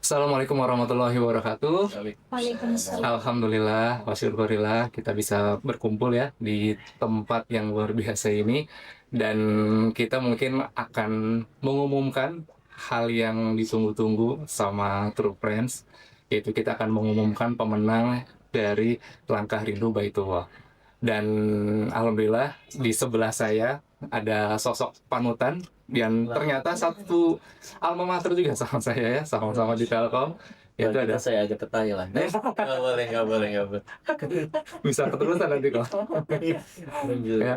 Assalamualaikum warahmatullahi wabarakatuh. Waalaikumsalam. Alhamdulillah, wasyukurillah kita bisa berkumpul ya di tempat yang luar biasa ini dan kita mungkin akan mengumumkan hal yang ditunggu-tunggu sama True Friends, yaitu kita akan mengumumkan pemenang dari Langkah Rindu Baitullah. Dan alhamdulillah di sebelah saya ada sosok panutan yang ternyata satu alma mater juga sama saya ya, sama-sama di Telkom. Yaitu Kalau ada kita saya agak ketanya lah. Nggak boleh. bisa keterusan nanti kok. Lanjut. Ya,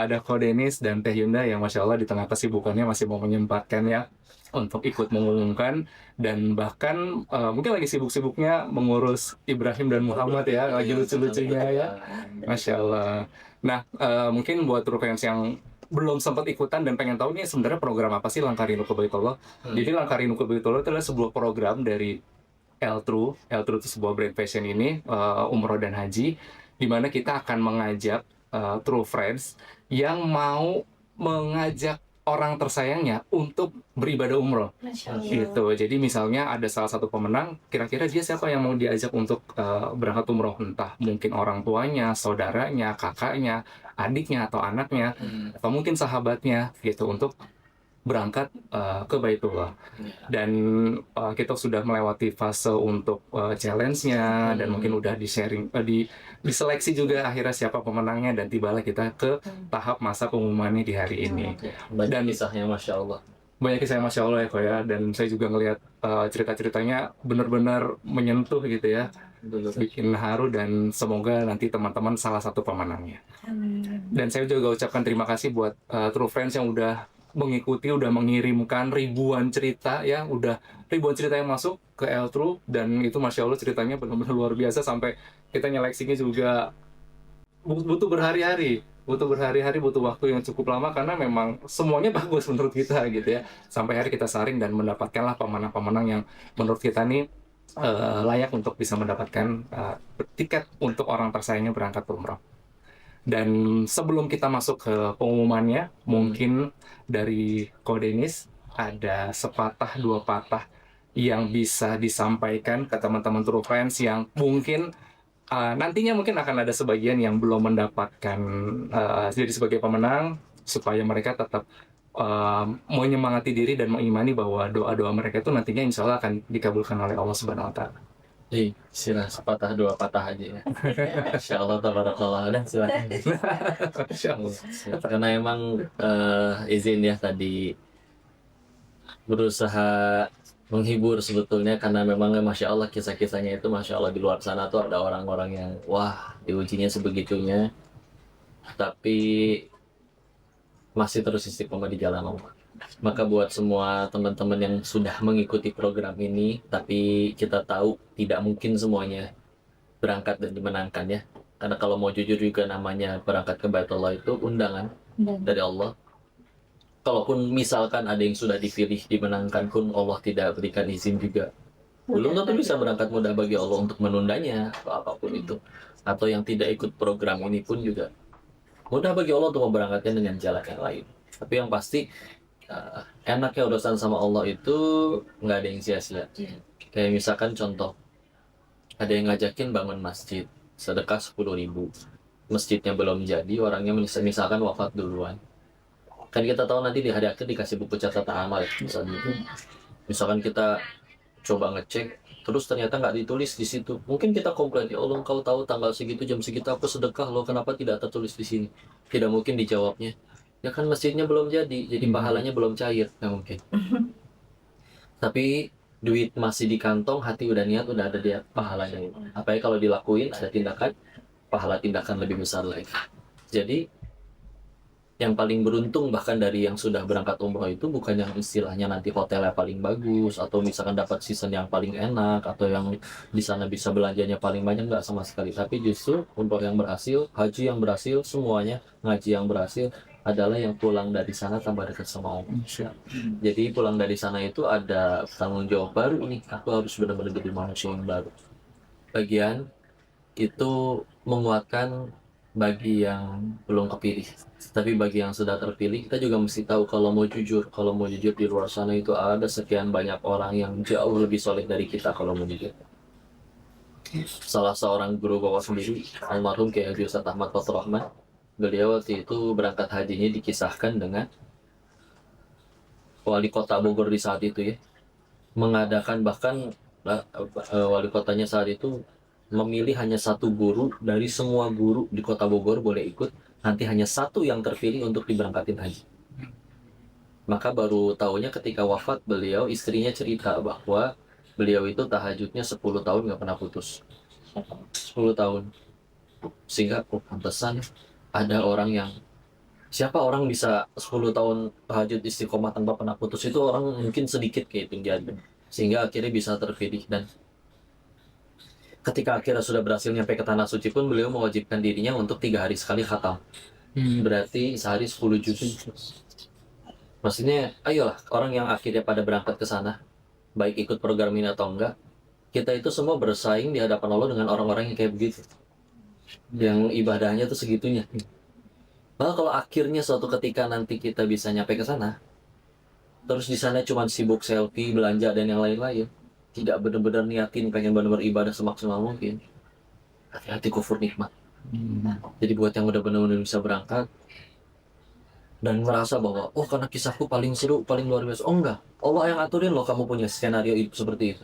ada Ko Denis dan Teh Yunda yang masya Allah di tengah kesibukannya masih mau menyempatkan ya untuk ikut mengumumkan dan bahkan mungkin lagi sibuk-sibuknya mengurus Ibrahim dan Muhammad ya, lagi lucu-lucunya ya. Masya Allah. Nah, mungkin buat True Friends yang belum sempat ikutan dan pengen tahu nih sebenarnya program apa sih Langkah Rindu ke Baitullah. Jadi Langkah Rindu ke Baitullah itu adalah sebuah program dari L-True. L-True itu sebuah brand fashion ini, umroh dan haji, di mana kita akan mengajak True Friends yang mau mengajak orang tersayangnya untuk beribadah umroh. Masya Allah. Gitu. Jadi misalnya ada salah satu pemenang, kira-kira dia siapa yang mau diajak untuk berangkat umroh? Entah mungkin orang tuanya, saudaranya, kakaknya, adiknya atau anaknya, atau mungkin sahabatnya gitu untuk berangkat ke Baitullah. Dan kita sudah melewati fase untuk challenge-nya dan mungkin udah di-sharing, diseleksi juga akhirnya siapa pemenangnya dan tibalah kita ke tahap masa pengumumannya di hari ini. Banyak Dan kisahnya Masya Allah. banyak kisah Masya Allah ya kok ya, dan saya juga ngelihat cerita-ceritanya benar-benar menyentuh gitu ya, bikin haru dan semoga nanti teman-teman salah satu pemenangnya. Amin. Dan saya juga ucapkan terima kasih buat True Friends yang udah mengikuti, udah mengirimkan ribuan cerita ya, udah ribuan cerita yang masuk ke L True dan itu Masya Allah ceritanya benar-benar luar biasa sampai kita nyeleksinya juga butuh berhari-hari, butuh waktu yang cukup lama karena memang semuanya bagus menurut kita gitu ya. Sampai hari kita saring dan mendapatkanlah pemenang-pemenang yang menurut kita nih layak untuk bisa mendapatkan tiket untuk orang tersayangnya berangkat umroh. Dan sebelum kita masuk ke pengumumannya, mungkin dari Ko Denis ada sepatah dua patah yang bisa disampaikan ke teman-teman True Friends yang mungkin nantinya mungkin akan ada sebagian yang belum mendapatkan jadi sebagai pemenang supaya mereka tetap menyemangati diri dan mengimani bahwa doa-doa mereka itu nantinya insya Allah akan dikabulkan oleh Allah Subhanahu Wa Taala. Sila sepatah dua patah aja ya. Insya Allah tabarakallah. Dan silakan. Masya Allah. Karena emang izin ya tadi berusaha menghibur sebetulnya karena memang Masya Allah kisah-kisahnya itu Masya Allah di luar sana tuh ada orang-orang yang wah diujinya sebegitunya tapi masih terus istiqomah di jalan Allah. Maka buat semua teman-teman yang sudah mengikuti program ini tapi kita tahu tidak mungkin semuanya berangkat dan dimenangkan ya, karena kalau mau jujur juga namanya berangkat ke Baitullah itu undangan dari Allah. Kalaupun misalkan ada yang sudah dipilih dimenangkan pun Allah tidak berikan izin juga, belum tentu bisa berangkat mudah bagi Allah untuk menundanya atau apapun itu. Atau yang tidak ikut program ini pun juga mudah bagi Allah untuk memberangkatnya dengan jalan yang lain. Tapi yang pasti enaknya urusan sama Allah itu nggak ada yang sia-sia. Kayak misalkan contoh, ada yang ngajakin bangun masjid sedekah 10.000, masjidnya belum jadi, orangnya misalkan wafat duluan. Kan kita tahu nanti di hari akhir dikasih buku catatan amal misalnya. Misalkan kita coba ngecek terus ternyata nggak ditulis di situ, mungkin kita komplain, ya Allah engkau tahu tanggal segitu jam segitu aku sedekah loh, kenapa tidak tertulis di sini? Tidak mungkin dijawabnya, ya kan masjidnya belum jadi pahalanya belum cair, nggak mungkin. Tapi duit masih di kantong, hati udah niat, udah ada dia pahalanya. Apalagi kalau dilakuin ada tindakan, pahala tindakan lebih besar lagi. Jadi yang paling beruntung bahkan dari yang sudah berangkat umroh itu bukan yang istilahnya nanti hotelnya paling bagus atau misalkan dapat season yang paling enak atau yang di sana bisa belanjanya paling banyak, nggak sama sekali. Tapi justru umroh yang berhasil, haji yang berhasil, semuanya ngaji yang berhasil adalah yang pulang dari sana tambah dekat sama Allah. Jadi pulang dari sana itu ada tanggung jawab baru nih, aku harus benar-benar jadi manusia yang baru. Bagian itu menguatkan bagi yang belum kepilih. Tapi bagi yang sudah terpilih, kita juga mesti tahu kalau mau jujur di luar sana itu ada sekian banyak orang yang jauh lebih soleh dari kita kalau mau jujur. Salah seorang guru bapak sendiri, almarhum Kiai Haji Ustadz Ahmad Fathur Rahman, beliau waktu itu berangkat hajinya dikisahkan dengan wali kota Bogor di saat itu ya, mengadakan bahkan wali kotanya saat itu memilih hanya satu guru dari semua guru di kota Bogor boleh ikut, nanti hanya satu yang terpilih untuk diberangkatin haji. Maka baru tahunya ketika wafat beliau, istrinya cerita bahwa beliau itu tahajudnya 10 tahun nggak pernah putus. 10 tahun. Sehingga pantesan ada orang yang, siapa orang bisa 10 tahun tahajud istiqomah tanpa pernah putus, itu orang mungkin sedikit kayak itu dia. Sehingga akhirnya bisa terpilih. Dan ketika akhirnya sudah berhasil nyampe ke tanah suci pun beliau mewajibkan dirinya untuk 3 hari sekali khatam. Berarti sehari 10 juz. Maksudnya, ayolah orang yang akhirnya pada berangkat ke sana, baik ikut program ini atau enggak, kita itu semua bersaing di hadapan Allah dengan orang-orang yang kayak begitu, yang ibadahnya tuh segitunya. Nah, kalau akhirnya suatu ketika nanti kita bisa nyampe ke sana, terus di sana cuma sibuk selfie, belanja dan yang lain-lain, tidak benar-benar niatin pengen benar-benar ibadah semaksimal mungkin, hati-hati kufur nikmat. Jadi buat yang udah benar-benar bisa berangkat dan merasa bahwa oh karena kisahku paling seru, paling luar biasa, oh enggak, Allah yang aturin loh kamu punya skenario seperti itu,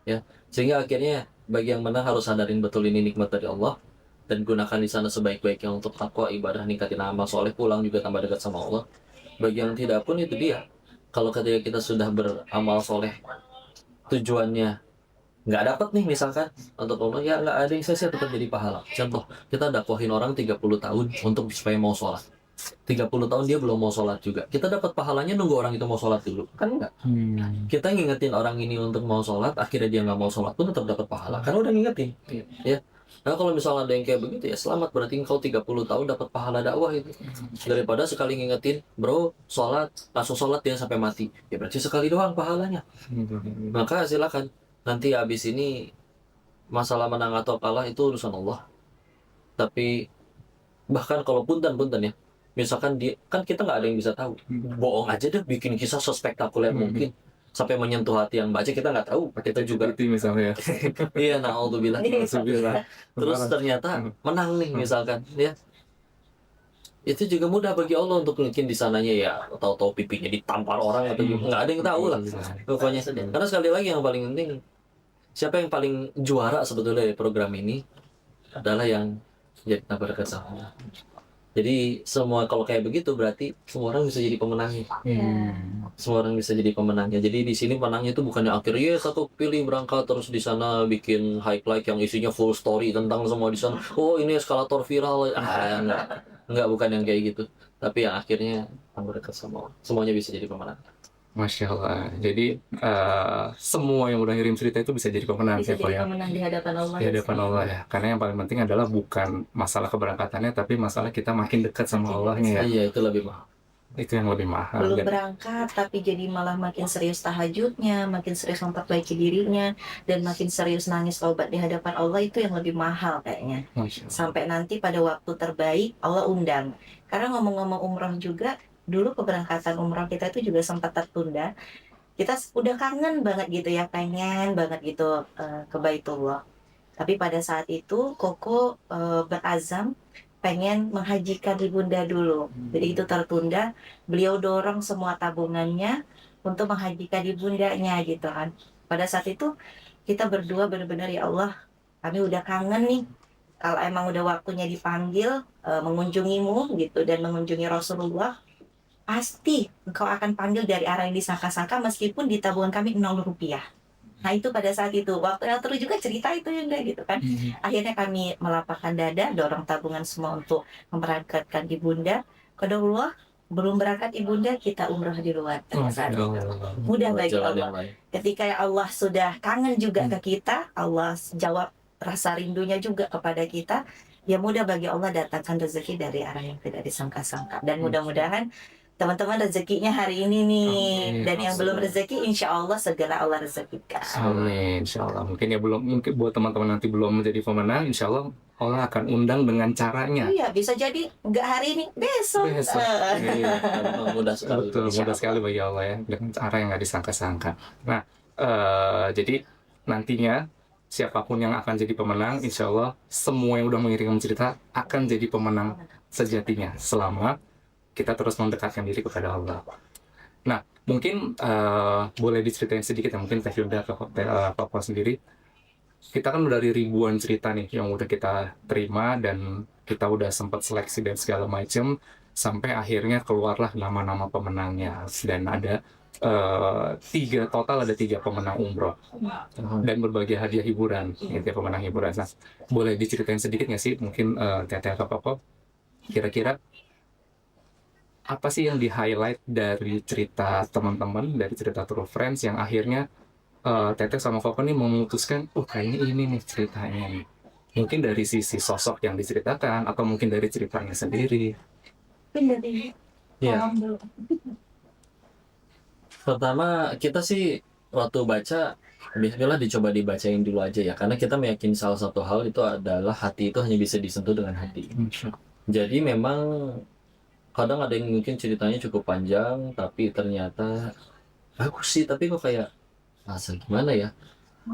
ya. Sehingga akhirnya bagi yang menang harus sadarin betul ini nikmat dari Allah dan gunakan di sana sebaik-baiknya untuk takwa, ibadah, ningkatin amal soleh, pulang juga tambah dekat sama Allah. Bagi yang tidak pun itu dia, kalau ketika kita sudah beramal soleh tujuannya nggak dapat nih misalkan untuk Allah, ya nggak ada yang saya tetap jadi pahala. Contoh, kita dakwahin orang 30 tahun untuk supaya mau sholat, 30 tahun dia belum mau sholat juga, kita dapat pahalanya nunggu orang itu mau sholat dulu? Kan enggak. Kita ngingetin orang ini untuk mau sholat, akhirnya dia nggak mau sholat pun tetap dapat pahala, karena udah ngingetin. Ya. Nah kalau misalnya ada yang kayak begitu ya selamat, berarti engkau 30 tahun dapat pahala dakwah itu. Daripada sekali ngingetin, bro, sholat, langsung sholat dia sampai mati. Ya berarti sekali doang pahalanya. Maka silakan. Nanti habis ini masalah menang atau kalah itu urusan Allah. Tapi bahkan kalau punten ya, misalkan dia, kan kita nggak ada yang bisa tahu. Bohong aja deh, bikin kisah sespektakuler mungkin sampai menyentuh hati yang baca, kita nggak tahu. Kita juga Itu misalnya. iya, naudzubillah. Terus ternyata menang nih misalkan, ya. Itu juga mudah bagi Allah untuk mungkin di sananya ya tahu-tahu pipinya ditampar orang atau juga nggak ada yang tahu lah. Pokoknya karena sekali lagi yang paling penting, siapa yang paling juara sebetulnya dari program ini adalah yang jadi berkat sama Allah. Jadi semua kalau kayak begitu berarti semua orang bisa jadi pemenangnya. Semua orang bisa jadi pemenangnya. Jadi di sini menangnya itu bukannya akhirnya satu pilih berangkat terus di sana bikin highlight yang isinya full story tentang semua di sana. Oh ini eskalator viral. Enggak, bukan yang kayak gitu. Tapi yang akhirnya berkat sama Allah. Semuanya bisa jadi pemenang. Masya Allah. Jadi semua yang udah ngirim cerita itu bisa jadi pemenang Bisa ya Pak jadi ya. pemenang di hadapan Allah. Di hadapan Allah ya. Karena yang paling penting adalah bukan masalah keberangkatannya, tapi masalah kita makin dekat sama Allahnya ya. Iya, itu lebih mahal. Itu yang lebih mahal. Belum Dan berangkat tapi jadi malah makin serius tahajudnya, makin serius memperbaiki dirinya, dan makin serius nangis taubat di hadapan Allah, itu yang lebih mahal kayaknya. Masya Allah. Sampai nanti pada waktu terbaik Allah undang. Karena ngomong-ngomong umroh juga, dulu keberangkatan umroh kita itu juga sempat tertunda. Kita udah kangen banget gitu ya, pengen banget gitu ke Baitullah. Tapi pada saat itu Koko berazam pengen menghajikan ibunda dulu. Jadi itu tertunda. Beliau dorong semua tabungannya untuk menghajikan ibundanya gitu kan. Pada saat itu kita berdua benar-benar, ya Allah, kami udah kangen nih. Kalau emang udah waktunya dipanggil mengunjungimu gitu dan mengunjungi Rasulullah, pasti engkau akan panggil dari arah yang disangka-sangka meskipun di tabungan kami 0 rupiah. Nah itu pada saat itu, waktu yang terus juga cerita itu juga gitu kan. Akhirnya kami melapangkan dada, dorong tabungan semua untuk memberangkatkan ibunda. Qadarullah, belum berangkat ibunda, kita umroh di luar. Saat itu. Mudah bagi Jalan Allah. yang lain. Ketika Allah sudah kangen juga ke kita, Allah jawab rasa rindunya juga kepada kita. Ya mudah bagi Allah datangkan rezeki dari arah yang tidak disangka-sangka. Dan mudah-mudahan teman-teman rezekinya hari ini nih. Amin. Dan yang belum rezeki insya Allah segera Allah rezekikan. Amin, insya Allah. Mungkin buat teman-teman nanti belum menjadi pemenang, insya Allah Allah akan undang dengan caranya. Iya, bisa jadi nggak hari ini, besok. Besok. Iya. Memang mudah sekali. Betul, Insya mudah sekali bagi Allah ya, dengan cara yang nggak disangka-sangka. Nah, jadi nantinya siapapun yang akan jadi pemenang, insya Allah semua yang udah mengirim cerita akan jadi pemenang sejatinya selama kita terus mendekatkan diri kepada Allah. Nah, mungkin boleh diceritain sedikit ya, mungkin Teh Hilda ke Papa sendiri. Kita kan udah dari ribuan cerita nih yang udah kita terima dan kita udah sempat seleksi dan segala macam sampai akhirnya keluarlah nama-nama pemenangnya dan ada total ada tiga pemenang umroh dan berbagai hadiah hiburan, gitu ya, pemenang hiburan. Nah, boleh diceritain sedikit nggak sih mungkin Teh ke Papa kira-kira apa sih yang di-highlight dari cerita teman-teman, dari cerita True Friends yang akhirnya Teteh sama Koko nih memutuskan, kayaknya ini nih ceritanya nih. Mungkin dari sisi sosok yang diceritakan, atau mungkin dari ceritanya sendiri. Iya. Pertama kita sih waktu baca, bismillah dicoba dibacain dulu aja ya, karena kita meyakini salah satu hal itu adalah hati itu hanya bisa disentuh dengan hati. Jadi memang kadang ada yang mungkin ceritanya cukup panjang tapi ternyata bagus sih, tapi kok kayak masa gimana ya,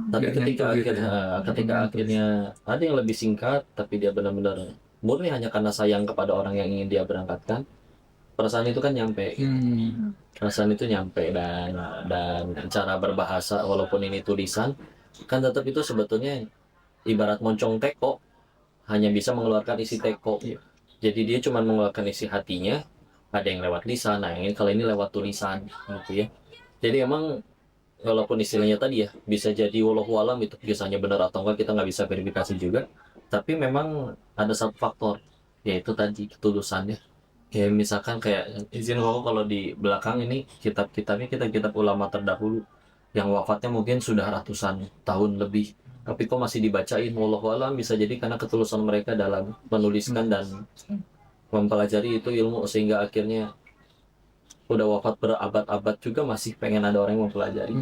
tapi ketika akhirnya ada yang lebih singkat tapi dia benar-benar murni hanya karena sayang kepada orang yang ingin dia berangkatkan, perasaan itu kan nyampe. Perasaan itu nyampe dan cara berbahasa walaupun ini tulisan kan tetap itu sebetulnya ibarat moncong teko, hanya bisa mengeluarkan isi teko. Jadi dia cuma mengeluarkan isi hatinya, ada yang lewat lisan, nah yang kalau ini lewat tulisan gitu ya. Jadi emang walaupun istilahnya tadi ya bisa jadi wallahu alam itu kisahnya benar atau enggak kita nggak bisa verifikasi juga, tapi memang ada satu faktor yaitu tadi ketulusannya. Kayak misalkan kayak izin kok kalau di belakang ini kitab-kitabnya kitab ulama terdahulu yang wafatnya mungkin sudah ratusan tahun lebih, tapi kok masih dibacain, wallahu alam bisa jadi karena ketulusan mereka dalam menuliskan dan mempelajari itu ilmu sehingga akhirnya udah wafat berabad-abad juga masih pengen ada orang yang mempelajari.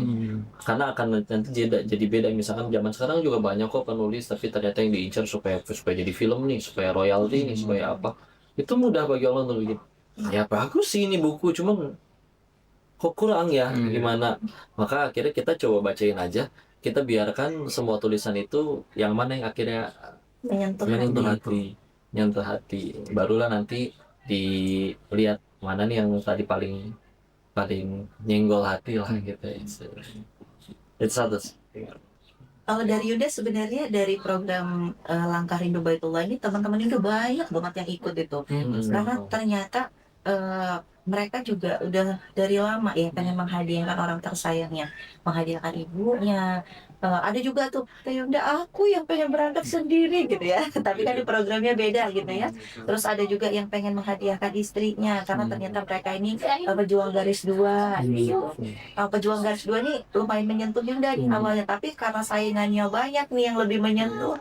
Karena akan nanti jadi beda. Misalkan zaman sekarang juga banyak kok penulis tapi ternyata yang diincar supaya jadi film nih, supaya royalti nih, supaya apa, itu mudah bagi Allah nulis. Ya bagus sih ini buku, cuman kok kurang ya gimana. Maka akhirnya kita coba bacain aja, kita biarkan semua tulisan itu yang mana yang akhirnya menyentuh hati, barulah nanti dilihat mana nih yang tadi paling nyenggol hati lah gitu. It's others. Kalau dari Yuda sebenarnya dari program Langkah Rindu Baitullah ini teman-teman udah banyak banget yang ikut itu. Karena ternyata mereka juga udah dari lama ya pengen menghadiahkan orang tersayangnya, menghadiahkan ibunya. Ada juga tuh, Yunda aku yang pengen berangkat sendiri gitu ya. Tapi kan di programnya beda gitu ya. Terus ada juga yang pengen menghadiahkan istrinya karena ternyata mereka ini pejuang garis dua gitu. Pejuang garis dua ini lumayan menyentuh Yunda di awalnya, tapi karena saingannya banyak nih yang lebih menyentuh.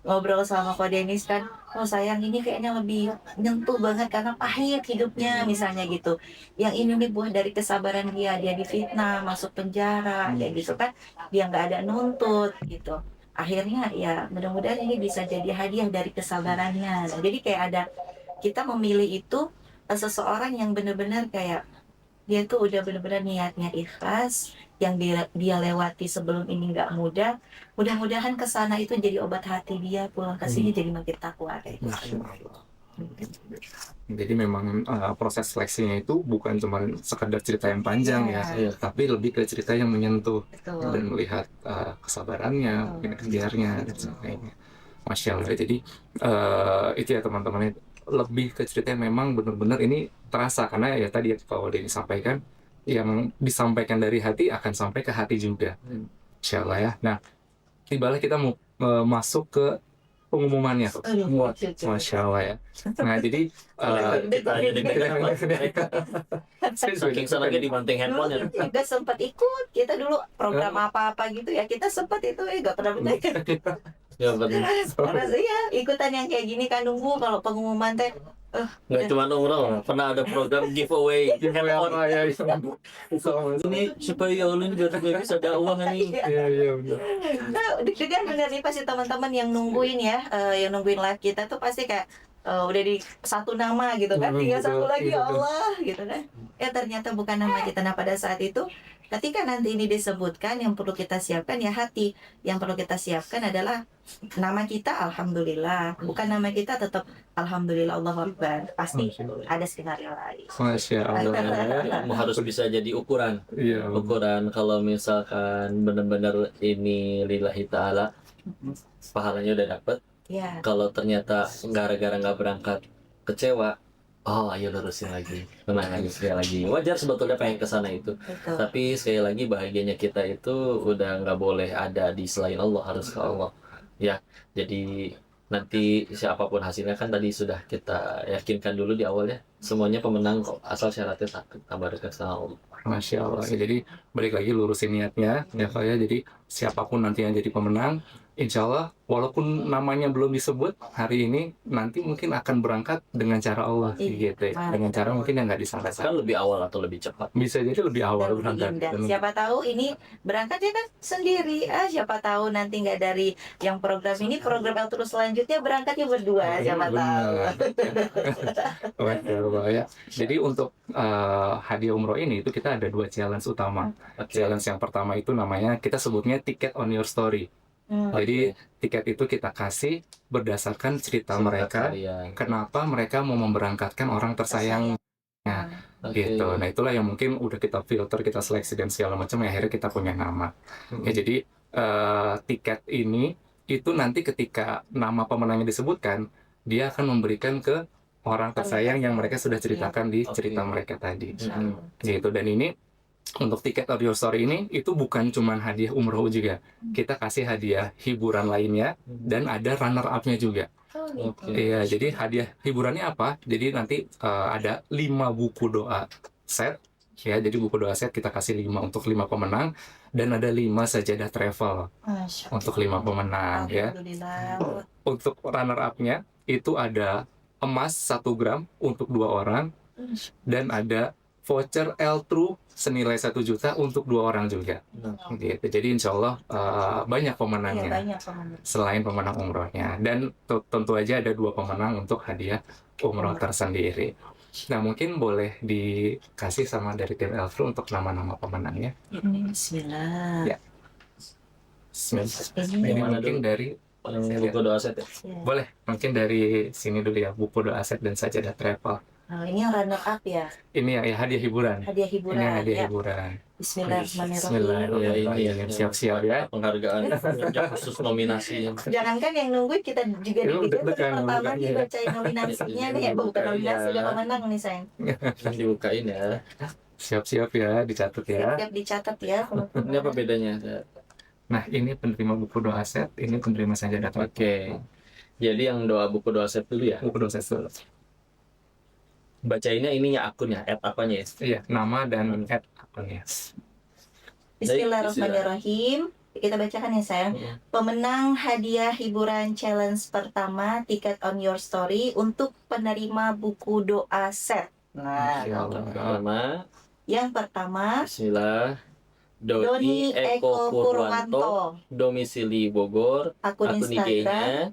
Ngobrol sama Ko Denis kan, sayang ini kayaknya lebih nyentuh banget karena pahit hidupnya misalnya gitu. Yang ini nih buah dari kesabaran dia difitnah, masuk penjara, kayak gitu kan, dia nggak ada nuntut gitu. Akhirnya ya mudah-mudahan ini bisa jadi hadiah dari kesabarannya. Nah, jadi kayak ada kita memilih itu seseorang yang benar-benar kayak dia tuh udah benar-benar niatnya ikhlas, yang dia lewati sebelum ini nggak mudah. Mudah-mudahan kesana itu jadi obat hati dia, pulang ke sini jadi makin takwa kayak gitu. Jadi memang proses seleksinya itu bukan cuma sekedar cerita yang panjang ya, tapi lebih ke cerita yang menyentuh. Betul. Dan melihat kesabarannya, mungkin ikhtiarnya dan sebagainya. Masya Allah. Jadi itu ya teman-teman, lebih ke cerita yang memang benar-benar ini terasa karena ya tadi ya kalau disampaikan, yang disampaikan dari hati akan sampai ke hati juga. Insya Allah ya. Nah, tibalah kita mau masuk ke pengumumannya. Masya Allah ya. Nah, jadi saking senangnya dibanting handphone ya. Kita sempat ikut, kita dulu program apa-apa gitu ya, kita sempat itu gak pernah benar. Ya benar. Karena ya ikutan yang kayak gini kan nunggu kalau pengumuman teh Nggak cuma umroh, pernah ada program giveaway handphone. ya, Ini supaya Allah ini biar bisa dakwah nih. iya benar. Nah, deg-degan bener nih pasti teman-teman yang nungguin ya, yang nungguin live kita tuh pasti kayak udah di satu nama gitu kan, tinggal satu Betul, lagi iya, ya betul. Allah gitu kan. Ternyata bukan nama kita. Nah pada saat itu ketika nanti ini disebutkan, yang perlu kita siapkan ya hati. Yang perlu kita siapkan adalah nama kita Alhamdulillah, bukan nama kita tetap Alhamdulillah Allahu Akbar. Pasti ada skenario lain. Masya Allah. Harus bisa jadi ukuran. Iya. Ukuran kalau misalkan benar-benar ini lillahi ta'ala, pahalanya udah dapet. Ya, Kalau ternyata gara-gara nggak berangkat kecewa, oh ayo lurusin lagi, tenang aja sekali lagi. Wajar sebetulnya pengen ke sana itu, betul. tapi sekali lagi bahagianya kita itu udah nggak boleh ada di selain Allah, harus ke Allah. Ya, jadi nanti siapapun hasilnya kan tadi sudah kita yakinkan dulu di awal ya. Semuanya pemenang kok, asal syaratnya tabaraka sama Allah. Masya Allah. Ya, jadi balik lagi lurusin niatnya ya Kak ya. Jadi siapapun nanti yang jadi pemenang, insya Allah walaupun namanya belum disebut hari ini, nanti mungkin akan berangkat dengan cara Allah Iya, gitu ya. Dengan cara mungkin yang nggak disangka-sangka. Kan lebih awal atau lebih cepat. Bisa jadi lebih awal Dan berangkat. indah. Dan- Siapa tahu ini berangkatnya kan sendiri. Siapa tahu nanti nggak dari yang program ini, program yang terus selanjutnya berangkatnya berdua. Siapa tahu. Masya Allah ya. Jadi untuk hadiah umroh ini itu kita ada 2 challenge utama. Oke. Challenge yang pertama itu namanya kita sebutnya tiket on your story. Jadi tiket itu kita kasih berdasarkan cerita mereka, Kalian. kenapa mereka mau memberangkatkan orang tersayang Oke. gitu. Nah itulah yang mungkin udah kita filter, kita seleksi dan segala macam. Ya, akhirnya kita punya nama. Ya jadi tiket ini itu nanti ketika nama pemenangnya disebutkan, dia akan memberikan ke orang tersayang yang mereka sudah ceritakan di cerita Oke. mereka tadi. Mm-mm. Gitu. Dan ini untuk tiket on your story ini itu bukan cuman hadiah umroh juga. Kita kasih hadiah hiburan lainnya dan ada runner up-nya juga. Oh, gitu. Oke. Iya, jadi hadiah hiburannya apa? Jadi nanti ada 5 buku doa set. Ya, jadi buku doa set kita kasih 5 untuk 5 pemenang dan ada 5 sajadah travel Masya untuk 5 pemenang ya. Alhamdulillah. Untuk runner up-nya itu ada emas 1 gram untuk 2 orang dan ada voucher L-True senilai 1 juta untuk 2 orang juga. Gitu. Jadi insya Allah banyak Iya, pemenangnya banyak pemenang. selain pemenang umrohnya, dan tentu aja ada 2 pemenang untuk hadiah umroh tersendiri. Nah mungkin boleh dikasih sama dari tim L-True untuk nama-nama pemenangnya. Bismillah. Ya. Ini Yang mana mungkin dulu? dari Buku doa set ya. Ya. boleh mungkin dari sini dulu ya, buku doa set dan sajadah travel. Nah, ini yang runner up ya, Ini ya hadiah hiburan. hadiah hiburan. Ini hadiah Ya. hiburan. Bismillahirrahmanirrahim. Ya, ini ya. Siap-siap ya. Penghargaan yang khusus nominasi. Jangankan yang nungguin, kita juga Itu di video deg-degan pertama bukannya. nih bacain nominasinya nih, bukan nominasi, udah pemenang nih sayang. Dibukain ya. Siap-siap ya, dicatat ya. Siap dicatat ya. Ini apa bedanya? Nah, ini penerima buku doa set, ini penerima sajadah travel. Oke. Jadi yang doa buku doa set dulu ya. Buku doa set dulu. Bacainnya ininya akunnya, apanya ya? Iya, nama dan akunnya. Bismillahirrahmanirrahim. Kita bacakan ya sayang. Pemenang hadiah hiburan challenge pertama tiket on your story untuk penerima buku doa set. Nah, Ya Allah. Pertama, yang pertama Bismillah. Doni Eko Purwanto, domisili Bogor, akun akun Instagram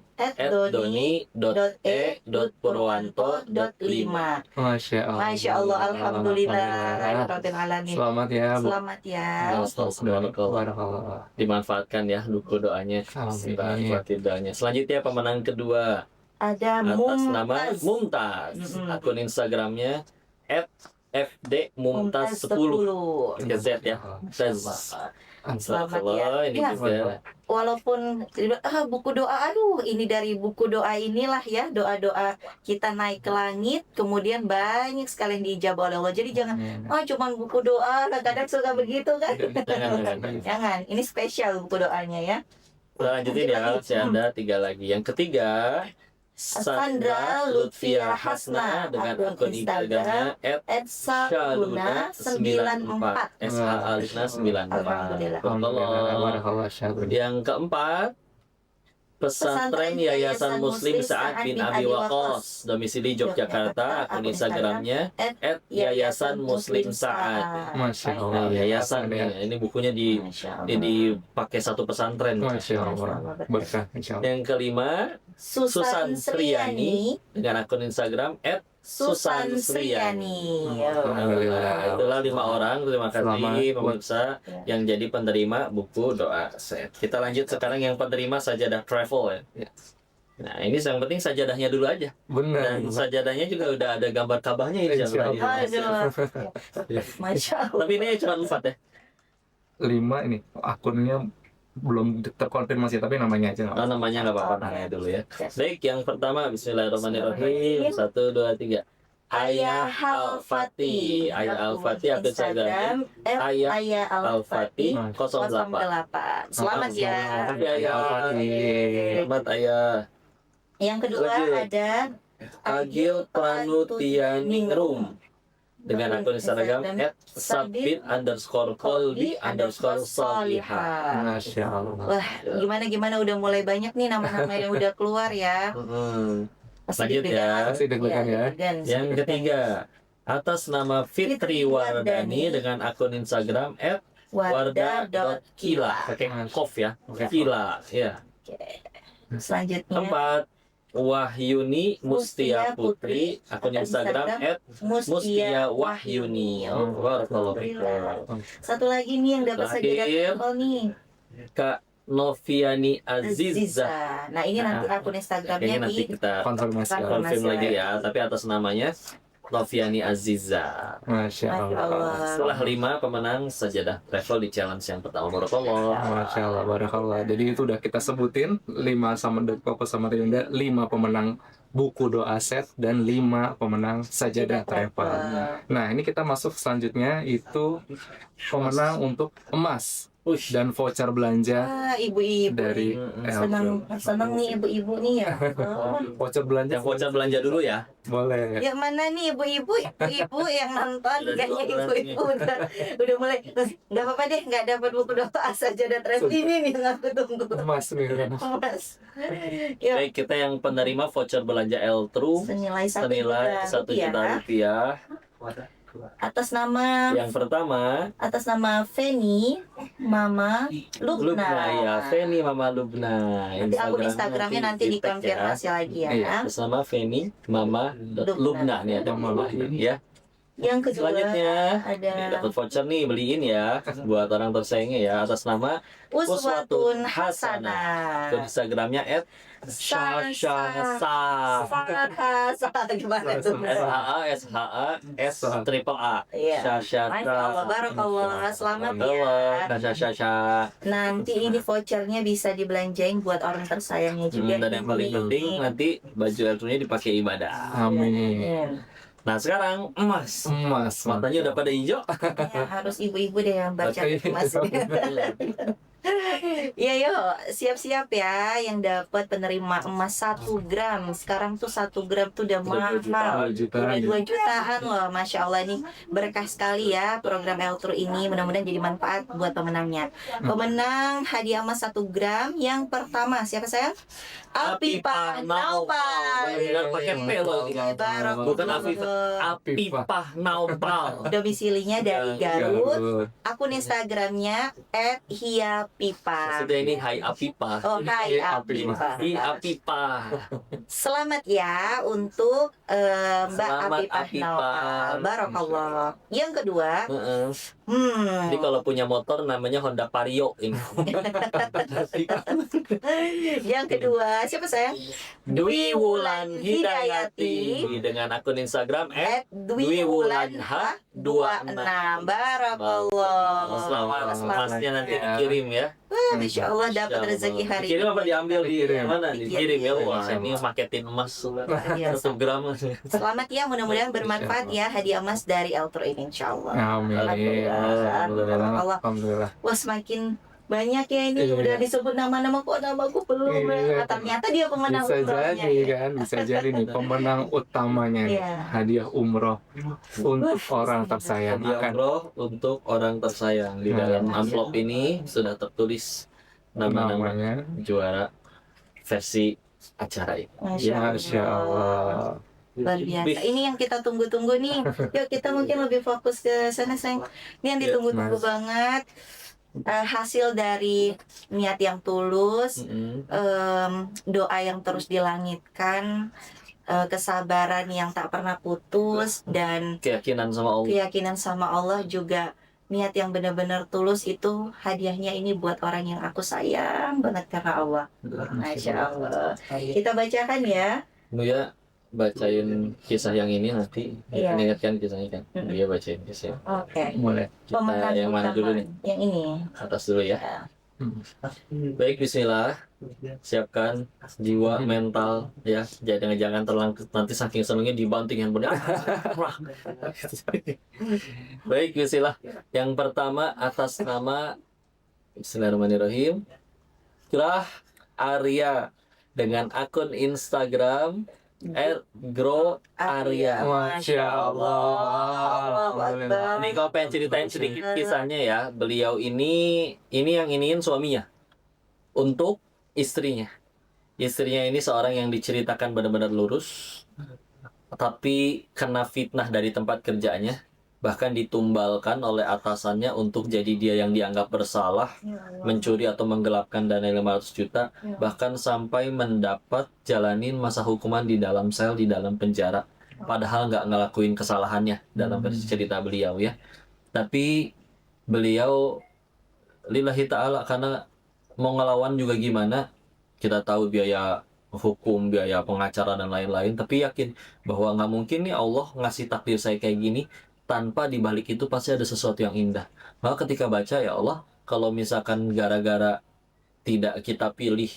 @doni.e.purwanto.5. Masya Allah. Masya Allah, alhamdulillah, Rabbil alamin. Selamat ya, Bu. Selamat ya. Barakallah. Dimanfaatkan ya buku doanya. Amin. Dimanfaatkan doanya. Selanjutnya pemenang kedua Ada atas nama Mumtaz. Mumtaz. Mm-mm. Akun Instagramnya @fdmumtaz10. Pakai Z ya. Mumtaz. Selamat ya. Ini Ya, juga. walaupun buku doa, aduh ini dari buku doa inilah ya, doa-doa kita naik ke langit, kemudian banyak sekali yang diijabah oleh Allah. Jadi jangan cuman buku doa, kadang suka begitu kan. Jangan, ini spesial buku doanya ya. Kita lanjutin ya, masih ada 3 lagi. Yang ketiga, Sandra Lutfia Hasna dengan akun Instagramnya @saluna94. @shaluna94. Alhamdulillah. Barakallah. Yang keempat, Pesantren Yayasan Muslim Sa'ad bin Abi Waqqas, domisili Yogyakarta, akun Instagramnya @yayasan muslim Sa'ad. Masya Nah, Allah. yayasan ya. ya. Ini bukunya Masya Allah. dipakai satu pesantren. Masya Allah. Berkah insya Allah. Yang kelima, Susan Sriani dengan akun Instagram Susan Sriani. Alhamdulillah. Itulah 5 orang. Terima kasih Selamat. pemirsa yang jadi penerima buku doa set. Kita lanjut sekarang yang penerima sajadah travel ya. Nah ini yang penting sajadahnya dulu aja. Benar. Dan sajadahnya juga udah ada gambar Ka'bahnya Insya insyaallah. Allah. Aduh. Masya Allah. Tapi ini cuma 4 ya. 5 ini akunnya belum terkonfirmasi tapi namanya aja nggak Oh, apa-apa. namanya nggak apa-apa namanya dulu ya. Baik, yang pertama Bismillahirrahmanirrahim. 1, 2, 3. Ayah Al-Fatih. Ayah Al-Fatih akun Instagram Ayah Al-Fatih 08. 08. Selamat ya. Tapi Ayah Selamat Ayah. Yang kedua Lanjut. ada Agil Pranutianingrum dengan akun Instagram @sabit_kolbi_soliha. Masya Allah. Wah, gimana udah mulai banyak nih nama-nama yang udah keluar ya. Pasti Lanjut deg-degan. ya. Pasti deg-degan ya. deg-degan. Yang ketiga, atas nama Fitri Wardani dengan akun Instagram @warda.kila pakai kof ya. Kila ya. Selanjutnya 4. Wahyuni Mustia Putri akun Instagram @Mustia Wahyuni. Oh, barakallahu fikum. Satu lagi nih yang dapat sajadah Terakhir. travel nih. Kak Noviani Aziza. Aziza. Nah, ini nanti akun Kayaknya Instagramnya nanti di kita Konfirmasi. confirm lagi ya, tapi atas namanya Noviani Aziza. Masya Masya Allah. Allah. Setelah 5 pemenang sajadah travel di challenge yang pertama. Barakallah. Masya Allah, barakallah. Jadi itu udah kita sebutin 5 sama Koko sama Rinda, 5 pemenang buku doa set dan 5 pemenang sajadah travel. Nah ini kita masuk selanjutnya itu pemenang untuk emas Ush. dan voucher belanja Ah, ibu-ibu dari senang nih ibu-ibu nih ya. Oh. voucher belanja. Yang voucher belanja dulu ya. Boleh. Ya mana nih ibu-ibu yang nonton Udah kayaknya dua bulan ibu-ibu udah mulai nggak apa-apa deh nggak dapat buku doa saja dan travel ini nih yang aku tunggu. Emas nih kan. Mas. Ya, Baik, kita yang penerima voucher belanja L-True senilai 1 senilai 1 juta rupiah. Atas nama Yang pertama Feni Mama Lubna. ya, Feni Mama Lubna. Nanti akun Instagramnya nanti di tag ya. dikonfirmasi lagi ya. Iya. Atas nama Feni Mama Lubna nih ada Mama Lubna ya. Yang kedua Selanjutnya ada dapat voucher nih, beliin ya buat orang tersayangnya ya, atas nama Uswatun Hasanah. Akun Instagramnya @shashasa Gimana tuh? SHA Iya. Shashasa. Masya Allah, barakallah. Selamat ya. Shashasa. Nanti ini vouchernya bisa dibelanjain buat orang tersayangnya juga. Dan yang paling penting nanti baju L-nya dipakai ibadah. Amin. Nah sekarang emas. Emas. Matanya udah pada hijau. Ya, harus ibu-ibu deh yang baca Oke. mas. Ya yuk, siap-siap ya yang dapat penerima emas 1 gram. Sekarang tuh 1 gram tuh udah mahal. 2 jutaan. Udah 2 jutaan loh, Masya Allah nih berkah sekali ya program L-True ini. Mudah-mudahan jadi manfaat buat pemenangnya. Pemenang hadiah emas 1 gram yang pertama siapa sayang? Apipah Naupal. Pakai P loh. Barakallah. Bukan Apipah Naupal. Domisilinya dari Garut. Akun Instagramnya @hiapipa. Maksudnya ini Hai Apipah. Oh, hai Apipa. Hi Apipah. Selamat ya untuk Mbak Selamat Apipah Apipah. Naupal. Barakallah. Yang kedua, Heeh. Jadi kalau punya motor namanya Honda Vario ini. yang kedua siapa sayang? Dwi Wulan Hidayati dengan akun Instagram @dwiwulanha26. Barakallah. Selamat emasnya nanti Ya. dikirim ya. Wah, Masya Allah dapat Insya rezeki Allah. hari Dikirim apa diambil di Dikirim. mana? Dikirim ya. Wah, Insya ini paketin emas biasa. 1 gram. Selamat ya, mudah-mudahan bermanfaat ya hadiah emas dari L-True ini insya Allah. Amin. Alhamdulillah. Alhamdulillah. Wah, semakin banyak ya ini Iya. udah disebut nama-nama kok namaku belum. Iya. Ternyata dia pemenang Bisa umrohnya jadi ya. kan, bisa jadi nih pemenang utamanya nih, Iya. hadiah umroh untuk orang tersayang. Hadiah Akan umroh untuk orang tersayang. Di Nah. dalam amplop ini sudah tertulis nama-nama namanya juara. versi acara ini. Masya Allah. Luar biasa. Ini yang kita tunggu-tunggu nih. Yuk kita mungkin lebih fokus ke sana, sayang. Ini yang Ya, ditunggu-tunggu Mas. banget. Hasil dari niat yang tulus, doa yang terus dilangitkan, kesabaran yang tak pernah putus, dan Keyakinan sama Allah. keyakinan sama Allah juga. Niat yang benar-benar tulus itu hadiahnya ini buat orang yang aku sayang banget karena Allah. Masya Allah. Kita bacakan ya. Nuya bacain kisah yang ini nanti. Iya. Ingatkan kisahnya kan. Nuya bacain kisah. Oke. Boleh. Kita Pemenang yang mana dulu utama. nih? Yang ini. Atas dulu ya. Ya. Baik, bismillah. Siapkan jiwa, mental ya. Jangan terlalu nanti saking senengnya dibanting handphonenya. Baik, bismillah. Yang pertama atas nama Bismillahirrahmanirrahim. Cerah Arya dengan akun Instagram @grow_arya. Masya Allah. Alhamdulillah. Ini kau pengen ceritain sedikit kisahnya ya. Beliau ini yang iniin suaminya untuk istrinya. Istrinya ini seorang yang diceritakan benar-benar lurus, tapi kena fitnah dari tempat kerjanya, bahkan ditumbalkan oleh atasannya untuk jadi dia yang dianggap bersalah, mencuri atau menggelapkan dana 500 juta, bahkan sampai mendapat jalanin masa hukuman di dalam sel, di dalam penjara, padahal nggak ngelakuin kesalahannya dalam versi cerita beliau ya. Tapi beliau lillahi ta'ala, karena mau ngelawan juga gimana, kita tahu biaya hukum, biaya pengacara dan lain-lain, tapi yakin bahwa nggak mungkin nih Allah ngasih takdir saya kayak gini tanpa dibalik itu pasti ada sesuatu yang indah. Maka ketika baca, ya Allah, kalau misalkan gara-gara tidak kita pilih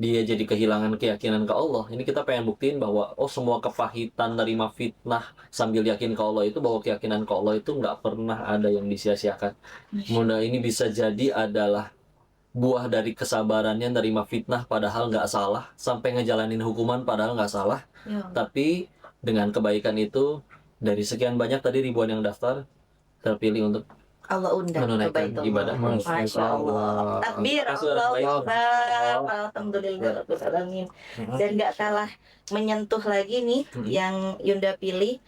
dia jadi kehilangan keyakinan ke Allah, ini kita pengen buktiin bahwa semua kepahitan nerima fitnah sambil yakin ke Allah itu, bahwa keyakinan ke Allah itu nggak pernah ada yang disia-siakan. Mudah ini bisa jadi adalah buah dari kesabarannya nerima fitnah padahal nggak salah, sampai ngejalanin hukuman padahal nggak salah. Tapi dengan kebaikan itu, dari sekian banyak tadi ribuan yang daftar, terpilih untuk Allah undang ke menunaikan Baitullah. ibadah. Masya Allah. Takbir, Allah Akbar. Alhamdulillahirrahmanirrahim. Dan gak kalah menyentuh lagi nih yang Yunda pilih.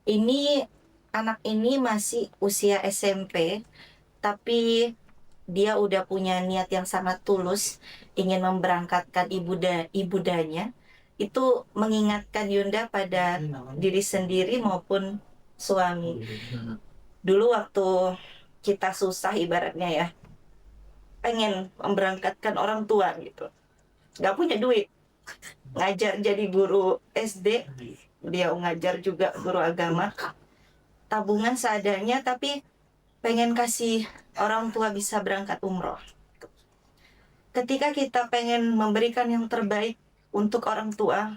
Ini anak ini masih usia SMP, tapi dia udah punya niat yang sangat tulus ingin memberangkatkan ibundanya. Itu mengingatkan Yunda pada diri sendiri maupun suami. Dulu waktu kita susah ibaratnya ya, pengen memberangkatkan orang tua gitu, nggak punya duit, ngajar jadi guru SD, dia ngajar juga guru agama, tabungan seadanya, tapi pengen kasih orang tua bisa berangkat umroh. Ketika kita pengen memberikan yang terbaik untuk orang tua,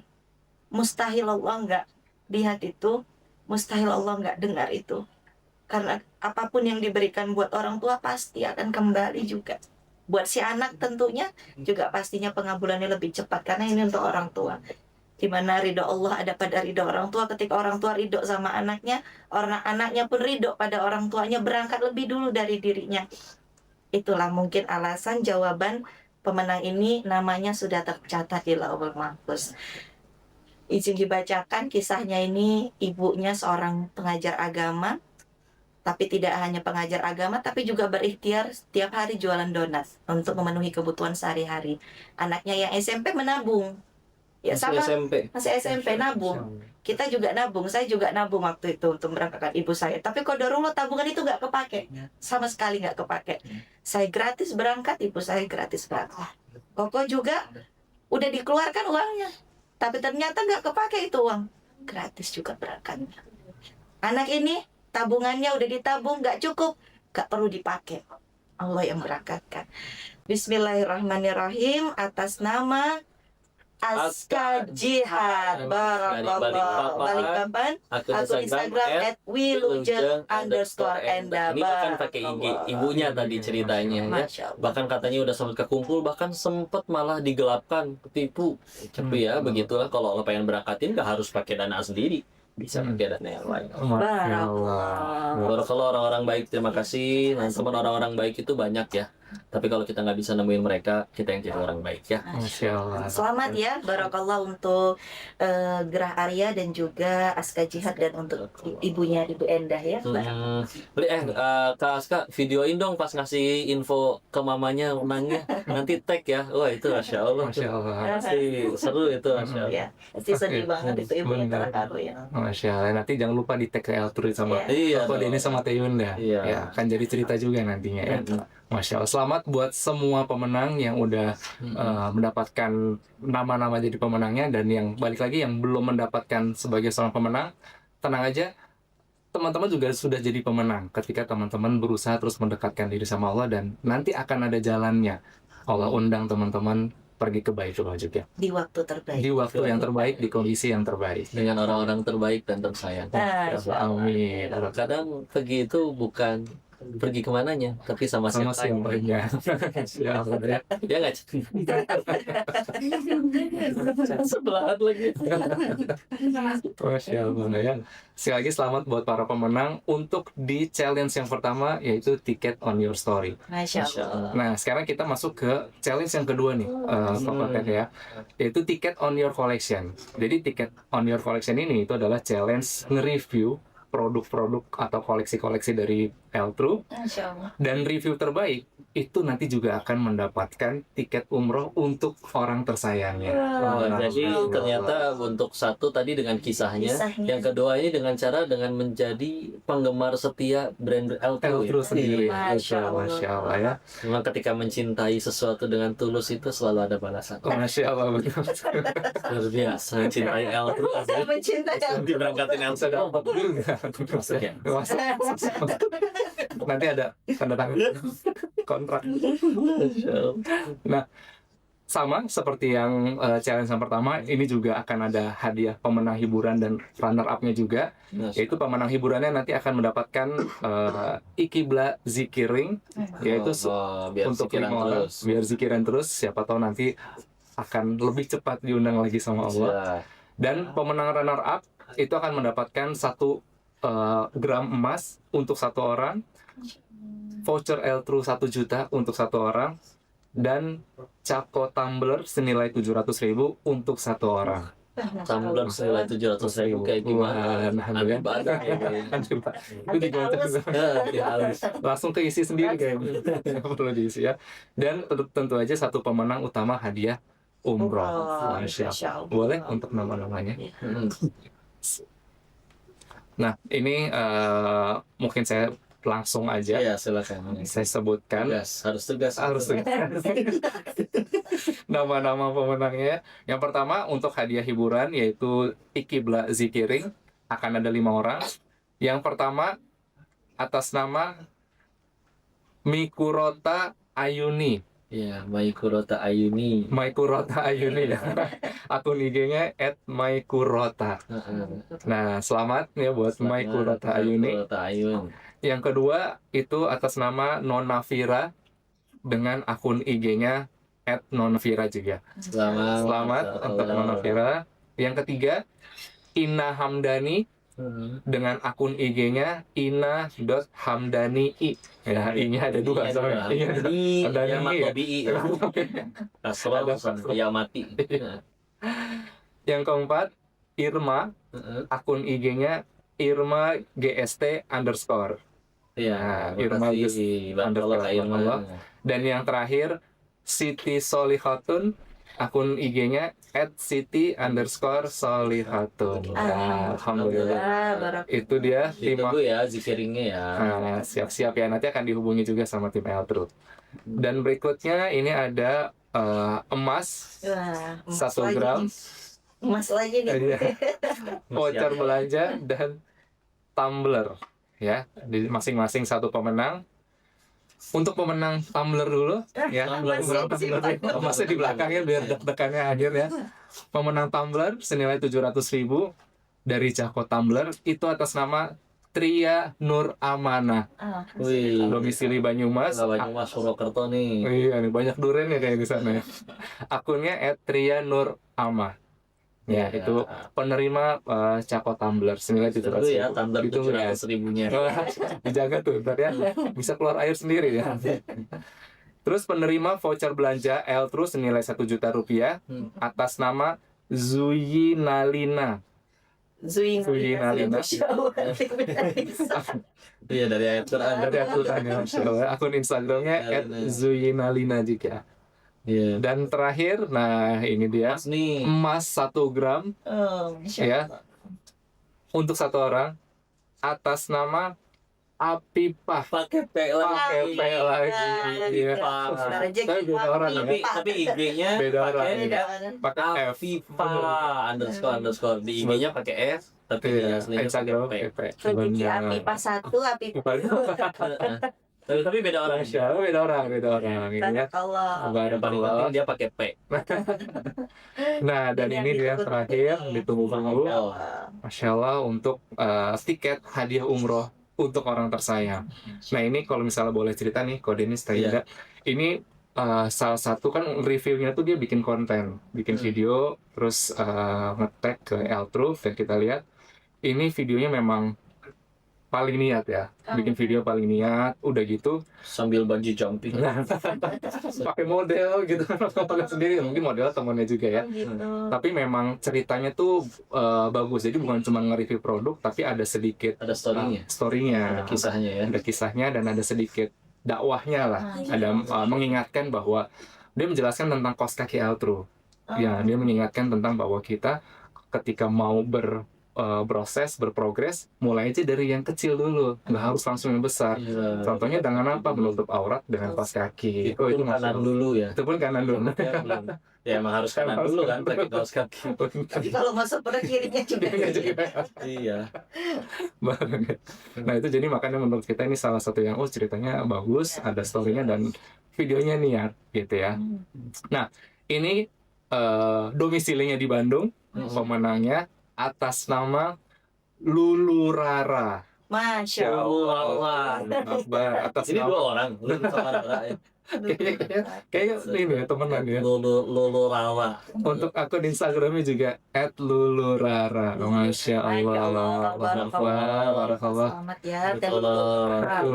mustahil Allah nggak lihat itu, mustahil Allah nggak dengar itu. Karena apapun yang diberikan buat orang tua pasti akan kembali juga. Buat si anak tentunya juga pastinya pengabulannya lebih cepat, karena ini untuk orang tua. Dimana ridho Allah ada pada ridho orang tua. Ketika orang tua ridho sama anaknya, anaknya pun ridho pada orang tuanya, berangkat lebih dulu dari dirinya. Itulah mungkin alasan jawaban pemenang ini namanya sudah tercatat di Lauhul Mahfuz. Izin dibacakan kisahnya ini. Ibunya seorang pengajar agama, tapi tidak hanya pengajar agama, tapi juga berikhtiar setiap hari jualan donat untuk memenuhi kebutuhan sehari-hari. Anaknya yang SMP menabung. Ya sama, masih SMP nabung. Kita juga nabung, saya juga nabung waktu itu untuk berangkatkan ibu saya. Tapi qadarullah tabungan itu nggak kepake, sama sekali nggak kepake. Saya gratis berangkat, ibu saya gratis berangkat. Koko juga udah dikeluarkan uangnya, tapi ternyata nggak kepake itu uang, gratis juga berangkatnya. Anak ini tabungannya udah ditabung, nggak cukup, nggak perlu dipakai. Allah yang berangkatkan. Bismillahirrahmanirrahim. Atas nama Aska Jihad, barakallah. Balikpapan, akun Instagram @wilujeng_enda. Ini bahkan pakai IG ibunya tadi ceritanya ya. Bahkan katanya udah sempat kekumpul, bahkan sempat malah digelapkan, ketipu. Tapi ya begitulah, kalau lo pengen berangkatin nggak harus pakai dana sendiri, bisa pakai dana yang lain. Masya Allah. Kalau orang-orang baik, terima kasih. Teman-teman orang-orang baik itu banyak ya. Tapi kalau kita nggak bisa nemuin mereka, kita yang jadi orang baik ya. Masya Allah. Selamat ya, barakallah untuk Gerah Arya dan juga Aska Jihad dan untuk ibunya Ibu Endah ya. Kak Aska, videoin dong pas ngasih info ke mamanya menangnya. Nanti tag ya. Wah itu Masya Allah. Masya Allah. Pasti seru itu Masya Allah. Ya, pasti sedih banget itu ibunya Benar. terharu ya. Masya Allah. Nanti jangan lupa di tag ke Eltru sama Iya. Kode ini sama Teh Yunda. Iya. Ya, akan jadi cerita juga nantinya ya. Masya Allah. Selamat buat semua pemenang yang udah mendapatkan nama-nama jadi pemenangnya, dan yang balik lagi yang belum mendapatkan sebagai seorang pemenang, tenang aja, teman-teman juga sudah jadi pemenang ketika teman-teman berusaha terus mendekatkan diri sama Allah, dan nanti akan ada jalannya. Allah undang teman-teman pergi ke Baitullah juga Di waktu terbaik. di waktu yang terbaik, di kondisi yang terbaik. Dengan orang-orang terbaik dan tersayang. Amin. Kadang pergi itu bukan pergi kemananya, tapi sama Sama siapa siapanya. Ya, ya. dia nggak sebelahan lagi. Masya Allah ya. Sekali lagi selamat buat para pemenang untuk di challenge yang pertama, yaitu Ticket on Your Story. Masya Allah. Nah, sekarang kita masuk ke challenge yang kedua nih, Pak Teh ya, yaitu Ticket on Your Collection. Jadi Ticket on Your Collection ini itu adalah challenge nge-review produk-produk atau koleksi-koleksi dari Eltru, Masya Allah. dan review terbaik itu nanti juga akan mendapatkan tiket umroh untuk orang tersayangnya. Jadi ternyata untuk satu tadi dengan kisahnya, yang kedua ini dengan cara dengan menjadi penggemar setia brand Eltru. Eltru sendiri. Masya Allah. Masya Allah ya. Memang ketika mencintai sesuatu dengan tulus itu selalu ada balasan. Masya Allah betul. Luar biasa mencintai Eltru. Saya mencintai Diberangkatin Eltru. Ya. Nanti ada tanda tangan kontrak. Nah, sama seperti yang challenge yang pertama, ini juga akan ada hadiah pemenang hiburan dan runner up-nya juga, yaitu pemenang hiburannya nanti akan mendapatkan Iqibla Zikiring, yaitu biar untuk pikiran 5 orang, terus. biar zikiran terus, siapa tahu nanti akan lebih cepat diundang lagi sama Allah. Ya. Dan pemenang runner up itu akan mendapatkan 1 gram emas untuk 1 orang, voucher Eltru 1 juta untuk 1 orang, dan Cako tumbler senilai 700.000 untuk 1 orang. Tumbler senilai 700.000 kayak gimana? Aneh banget kayaknya. Itu digontor Halus. langsung keisi sendiri kayaknya. Nggak perlu diisi ya. Dan tentu aja 1 pemenang utama hadiah umroh. Masya Allah. Boleh untuk nama-namanya. Nah, ini mungkin saya langsung aja Ya silakan. saya sebutkan Tegas, harus tegas. nama-nama pemenangnya. Yang pertama untuk hadiah hiburan yaitu Iqibla Zikiring, akan ada 5 orang. Yang pertama atas nama Mikurota Ayuni. Ya, Maikurota Ayuni. Maikurota Ayuni ya. Akun IG-nya @maikurota. Nah, selamat ya buat Maikurota Ayuni. Maikurota Ayun. Yang kedua itu atas nama Nona Vira dengan akun IG-nya @nonavira juga. Selamat untuk Nona Vira. Yang ketiga Ina Hamdani dengan akun IG-nya ina.hamdanii. Ya, I-nya ada 2 soalnya. Ini Hamdani yang ya. matobi. Kasrol ya mati. Yang keempat Irma, akun IG-nya Irma GST_. Ya, Irma Barakallah Irma. Dan yang terakhir Siti Solihatun, akun IG-nya @siti_solihatun. Alhamdulillah. Itu dia 5. Ditunggu ya zikiringnya ya. Nah, siap-siap ya, nanti akan dihubungi juga sama tim Eltru. Dan berikutnya ini ada emas Wah, 1 gram, Emas lagi nih. voucher belanja, dan tumbler ya, di masing-masing 1 pemenang. Untuk pemenang tumbler dulu ya, emasnya di belakangnya biar deg-degannya hadir ya. Pemenang tumbler senilai 700.000 dari Cako Tumbler itu atas nama Tria Nur Amanah, Wih, domisili Banyumas. Banyumas Purwokerto nih. Iya, nih banyak duren ya kayak di sana ya. Akunnya @Tria Nur Amah. Ya, itu penerima Cako Tumbler senilai Itu 700.000. ya, tumbler Ditunggu ya. 700.000-nya. Dijaga tuh ntar ya, bisa keluar air sendiri ya. Terus penerima voucher belanja Eltrus senilai 1 juta rupiah atas nama Zuyinalina. Zuyinalina. Iya, dari ayat Quran. Dari akun Instagramnya @zuyinalina juga. Iya. Dan terakhir, nah ini dia Mas nih. emas 1 gram Masya ya Allah. untuk 1 orang atas nama Apipah. Pakai P Pakai P lagi. Iya. Tapi beda orang ya. Tapi IG-nya Beda orang. Beda pakai orang. Pakai F. Afifa __ di IG-nya pakai S, tapi di Iya, aslinya Instagram pakai P. pakai P. Kondisi Apipah 1, Apipah 2. Tapi beda orang sih. Beda orang ini ya. Allah. Yang paling penting dia pakai P. Nah, dan ini dia terakhir ditunggu-tunggu. Oh. Masya Allah untuk tiket hadiah umroh untuk orang tersayang. Nah ini kalau misalnya boleh cerita nih, Ko Denis, Tayunda, ini salah satu kan reviewnya tuh dia bikin konten, bikin video, terus nge-tag ke Eltruf dan kita lihat ini videonya memang paling niat ya, bikin video paling niat, udah gitu Sambil bungee jumping. pakai model gitu kan, pakai sendiri, mungkin model temannya juga ya. Gitu. Tapi memang ceritanya tuh bagus, jadi bukan cuma nge-review produk, tapi ada sedikit Ada story-nya, story-nya, ada kisahnya ya. ada kisahnya dan ada sedikit dakwahnya lah, ada mengingatkan bahwa dia menjelaskan tentang kaos kaki Eltru. Ya, dia mengingatkan tentang bahwa kita ketika mau berproses, berprogres, mulai aja dari yang kecil dulu, nggak harus langsung yang besar. Iya. Contohnya dengan apa? Menutup aurat dengan kaos kaki. Itu kanan dulu ya. Itu pun kanan dulu. Ya, belum. Ya emang harus kanan dulu kan pakai kaos kaki. Tapi kalau masuk pada kirinya juga. Iya. Banget. Nah itu jadi makanya menurut kita ini salah satu yang ceritanya bagus, ada story-nya dan videonya niat gitu ya. Nah ini domisilinya di Bandung, pemenangnya atas nama Lulu Rara. Masya Allah. Akbar atas Ini nama 2 orang, lu sama Rara ya. kayaknya ini ya temenan ya. Lulu Rawa. Untuk akun Instagramnya juga @lulurara. Masya Allah, barakallah. Selamat ya. Kalau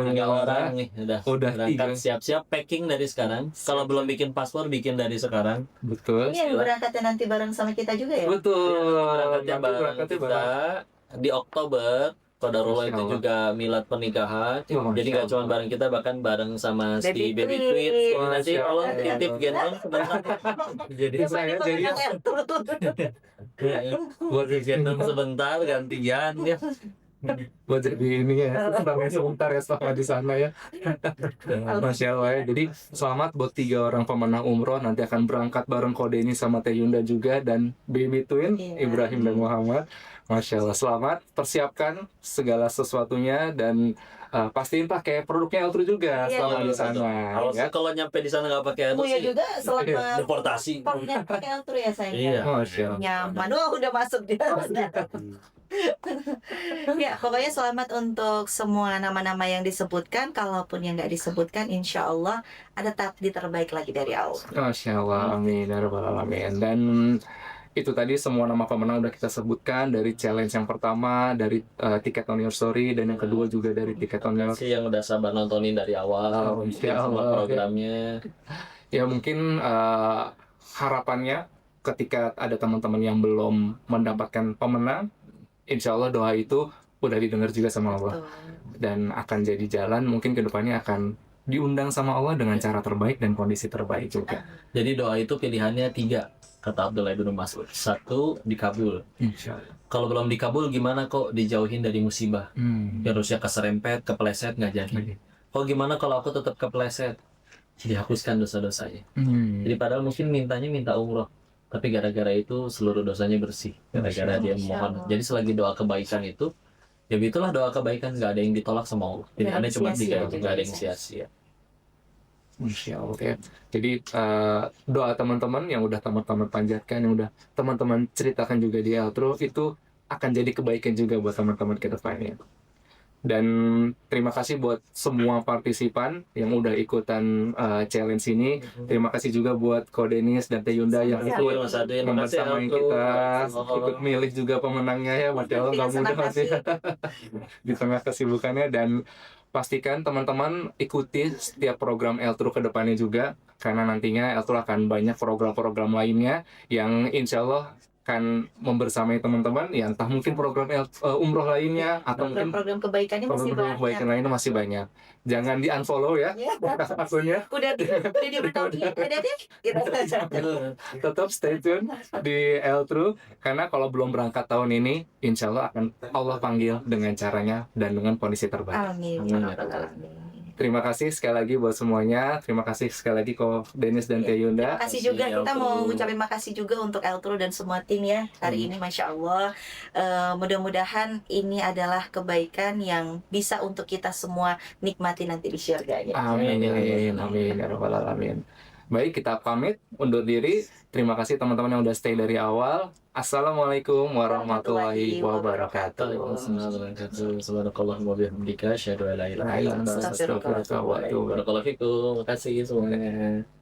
3 orang nih Udah berangkat 3. siap-siap packing dari sekarang. Kalau belum bikin paspor bikin dari sekarang. Betul. Ini yang berangkatnya nanti bareng sama kita juga ya? Betul. Berangkatnya bareng Berangkatnya kita bareng. di Oktober. Qadarullah Masya itu Allah. juga milad pernikahan. Oh, Masya Jadi nggak cuma Allah. bareng kita, bahkan bareng sama si Baby Baby Tweet. Tweet. Nanti Masya tolong Allah. titip gendong sebentar. Jadi saya jadi buat gendong sebentar gantian ya. buat jadi ini ya sampai sebentar ya selama di sana ya. Masya Allah ya. Jadi selamat buat 3 orang pemenang umroh, nanti akan berangkat bareng Ko Denis sama Tayunda juga dan Baby Twin Iya. Ibrahim dan Muhammad. Masya Allah, selamat, persiapkan segala sesuatunya dan pastiin pakai produknya Eltru juga Iya, selama di betul. sana ya. Kalau nyampe di sana nggak pakai itu Kamu ya sih juga selama deportasi. pakai pakai Eltru ya sayang. Iya. Masya Allah. Nyaman. Wah udah masuk dia. Ya pokoknya selamat untuk semua nama-nama yang disebutkan. Kalaupun yang nggak disebutkan, insya Allah ada takdir terbaik lagi dari Allah. Masya Allah, amin ya rabbal alamin. Dan itu tadi semua nama pemenang udah kita sebutkan, dari challenge yang pertama, dari tiket on your story, dan yang kedua juga dari tiket on your. Sih yang udah sabar nontonin dari awal, Insya semua Allah. programnya. Ya mungkin harapannya ketika ada teman-teman yang belum mendapatkan pemenang, insya Allah doa itu udah didengar juga sama Allah Tuh. dan akan jadi jalan, mungkin kedepannya akan diundang sama Allah dengan cara terbaik dan kondisi terbaik juga. Jadi doa itu pilihannya 3, kata Abdullah bin Mas'ud. 1 dikabul. Insya Allah. Kalau belum dikabul gimana kok dijauhin dari musibah? Harusnya keserempet, kepleset nggak jadi. Oh gimana kalau aku tetap kepleset? Dihapuskan dosa-dosanya. Jadi padahal mungkin minta umroh, tapi gara-gara itu seluruh dosanya bersih. Gara-gara dia Masya mohon. Allah. Jadi selagi doa kebaikan itu, ya itulah doa kebaikan, nggak ada yang ditolak sama Allah. Jadi Nggak ada cuma sia-sia 3 itu, juga nggak ada ya, yang Saya. sia-sia. Insya Allah ya. Jadi doa teman-teman yang udah teman-teman panjatkan, yang udah teman-teman ceritakan juga di outro, itu akan jadi kebaikan juga buat teman-teman ke depannya. Dan terima kasih buat semua partisipan yang udah ikutan challenge ini. Terima kasih juga buat Ko Denis dan Tayunda yang Sama-sama. ikut Mas Adin, makasih membersamai Outro. kita, Oh. ikut milih juga pemenangnya ya. Masya Allah, nggak Dengan mudah senang masih hati. di tengah kesibukannya. Dan pastikan teman-teman ikuti setiap program L-True ke depannya juga, karena nantinya L-True akan banyak program-program lainnya yang insya Allah akan membersamai teman-teman, ya entah mungkin program umroh lainnya atau mungkin Program-program kebaikannya masih program banyak. kebaikan lainnya masih banyak. Jangan di unfollow ya Ya, akunnya. udah diberitahu dia, ada deh. Gitu. Tetap stay tune di L-True, karena kalau belum berangkat tahun ini, insya Allah akan Allah panggil dengan caranya dan dengan kondisi terbaik. Amin. Amin. Ya Rabbal Alamin. Terima kasih sekali lagi buat semuanya. Terima kasih sekali lagi Ko Dennis dan Teh Yunda. Terima kasih juga, Makasih, kita mau L-True. ngucapin makasih juga untuk L-True dan semua tim ya hari ini, Masya Allah. Mudah-mudahan ini adalah kebaikan yang bisa untuk kita semua nikmati nanti di syurganya. Amin, amin, ya rabbal alamin. Baik, kita pamit undur diri. Terima kasih teman-teman yang udah stay dari awal. Assalamualaikum warahmatullahi wabarakatuh. Waalaikumsalam warahmatullahi wabarakatuh. Subhanakallahumma wa bihamdika asyhadu an la ilaha illa anta Astagfirullah. astaghfiruka wa atubu ilaik. Barakallahu fikum. Terima kasih semuanya.